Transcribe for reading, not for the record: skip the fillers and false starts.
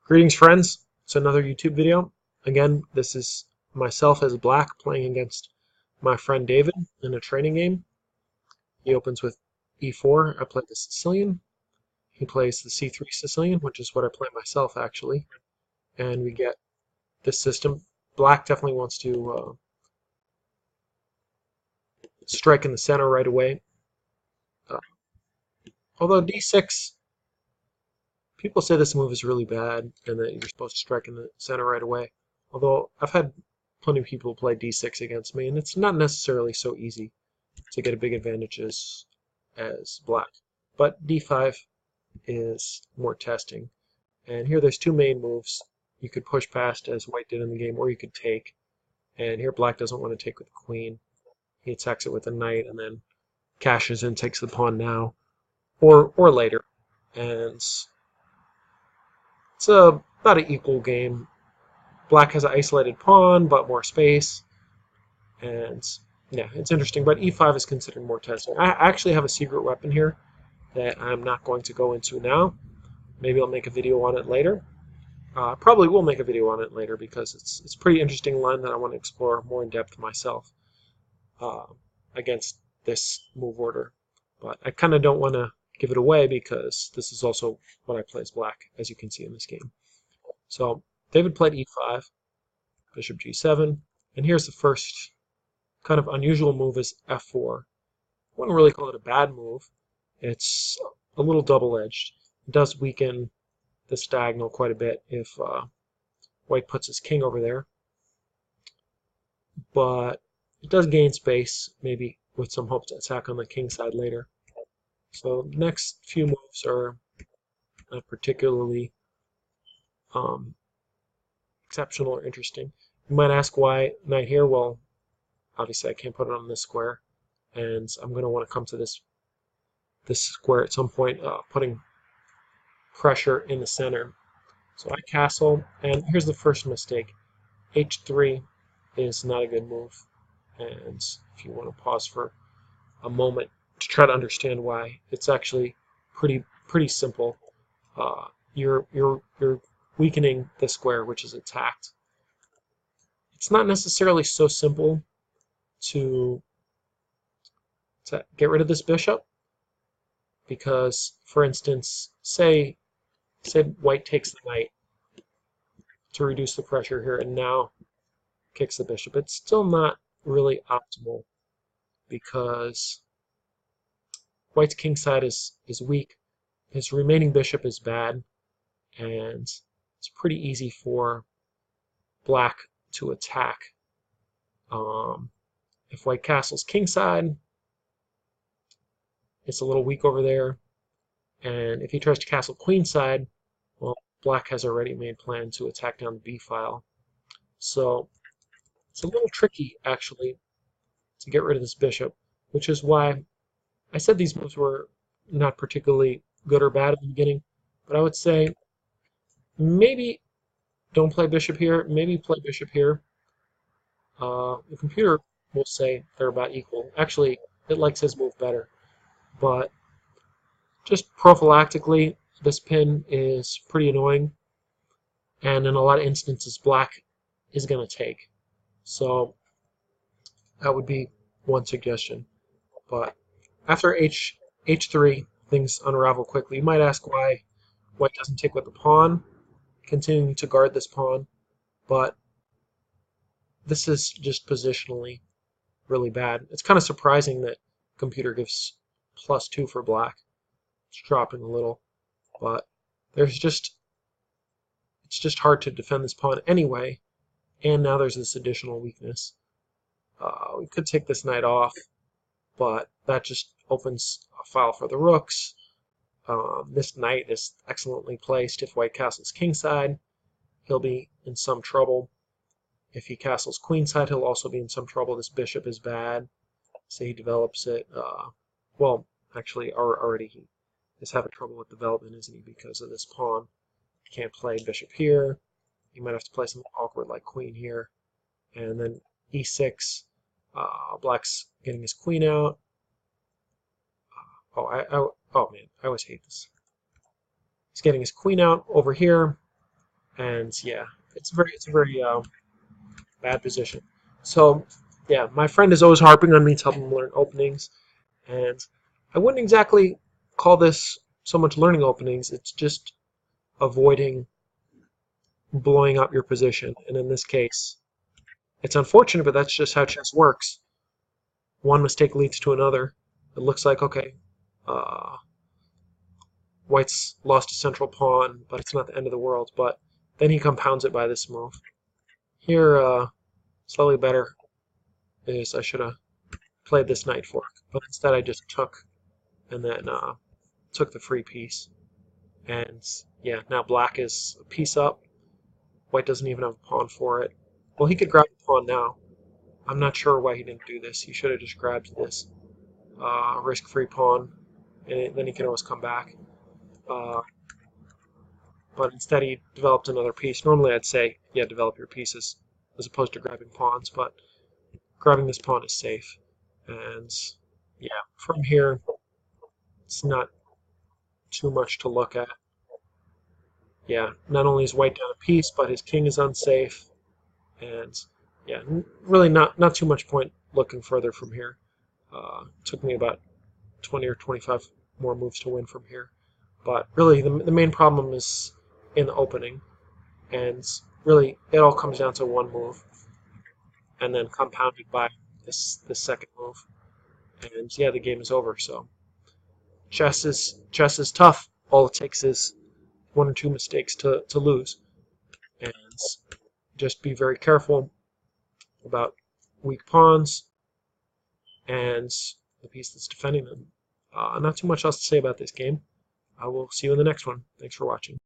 Greetings, friends. It's another YouTube video. Again, this is myself as black playing against my friend David in a training game. He opens with e4. I play the Sicilian. He plays the c3 Sicilian, which is what I play myself, actually. And we get this system. Black definitely wants to strike in the center right away. Although d6, people say this move is really bad and that you're supposed to strike in the center right away. Although I've had plenty of people play d6 against me, and it's not necessarily so easy to get a big advantage as black. But d5 is more testing. And here there's two main moves. You could push past as white did in the game, or you could take. And here black doesn't want to take with the queen. He attacks it with the knight and then cashes in, takes the pawn now, or later. And it's about an equal game. Black has an isolated pawn, but more space. And yeah, it's interesting. But e5 is considered more testing. I actually have a secret weapon here that I'm not going to go into now. Maybe I'll make a video on it later. Probably will make a video on it later because it's a pretty interesting line that I want to explore more in depth myself against this move order. But I kind of don't want to give it away because this is also what I play as black, as you can see in this game. So David played e5, bishop g7, and here's the first kind of unusual move is f4. I wouldn't really call it a bad move. It's a little double-edged. It does weaken this diagonal quite a bit if white puts his king over there. But it does gain space, maybe with some hope to attack on the king side later. So the next few moves are not particularly exceptional or interesting. You might ask why knight here. Well, obviously I can't put it on this square, and I'm going to want to come to this square at some point, putting pressure in the center. So I castle, and here's the first mistake. h3 is not a good move, and if you want to pause for a moment to try to understand why, it's actually pretty simple. You're weakening the square which is attacked. It's not necessarily so simple to get rid of this bishop, because, for instance, say white takes the knight to reduce the pressure here and now kicks the bishop. It's still not really optimal because white's king side is weak, his remaining bishop is bad, and it's pretty easy for black to attack. If white castles king side, it's a little weak over there, and if he tries to castle queen side, well, black has already made plan to attack down the b file. So it's a little tricky, actually, to get rid of this bishop, which is why I said these moves were not particularly good or bad at the beginning, but I would say maybe don't play bishop here, maybe play bishop here. The computer will say they're about equal. Actually, it likes his move better, but just prophylactically, this pin is pretty annoying, and in a lot of instances, black is going to take. So that would be one suggestion. But after h3, things unravel quickly. You might ask why white doesn't take with the pawn, continuing to guard this pawn, but this is just positionally really bad. It's kind of surprising that computer gives +2 for black. It's dropping a little, but it's just hard to defend this pawn anyway, and now there's this additional weakness. We could take this knight off, but that just opens a file for the rooks. This knight is excellently placed. If white castles kingside, he'll be in some trouble. If he castles queenside, he'll also be in some trouble. This bishop is bad. Say he develops it. Well, actually, already he is having trouble with development, isn't he, because of this pawn. He can't play bishop here. He might have to play something awkward like queen here. And then e6. Black's getting his queen out. Oh man, I always hate this. He's getting his queen out over here. And yeah, it's a very bad position. So yeah, my friend is always harping on me to help him learn openings, and I wouldn't exactly call this so much learning openings. It's just avoiding blowing up your position. And in this case, it's unfortunate, but that's just how chess works. One mistake leads to another. It looks like, okay, uh, White's lost a central pawn, but it's not the end of the world. But then he compounds it by this move. Here, slightly better is I should have played this knight fork, but instead I just took and then took the free piece. And yeah, now black is a piece up. White doesn't even have a pawn for it. Well, he could grab the pawn now. I'm not sure why he didn't do this. He should have just grabbed this risk-free pawn, and then he can always come back. Uh, but instead he developed another piece. Normally I'd say, yeah, develop your pieces as opposed to grabbing pawns, but grabbing this pawn is safe. And yeah, from here, it's not too much to look at. Yeah, not only is white down a piece, but his king is unsafe. And yeah, really not too much point looking further from here. Took me about 20 or 25 more moves to win from here. But really, the main problem is in the opening. And really, it all comes down to one move, and then compounded by this second move. And yeah, the game is over. So chess is tough. All it takes is one or two mistakes to lose. And just be very careful about weak pawns and the piece that's defending them. Not too much else to say about this game. I will see you in the next one. Thanks for watching.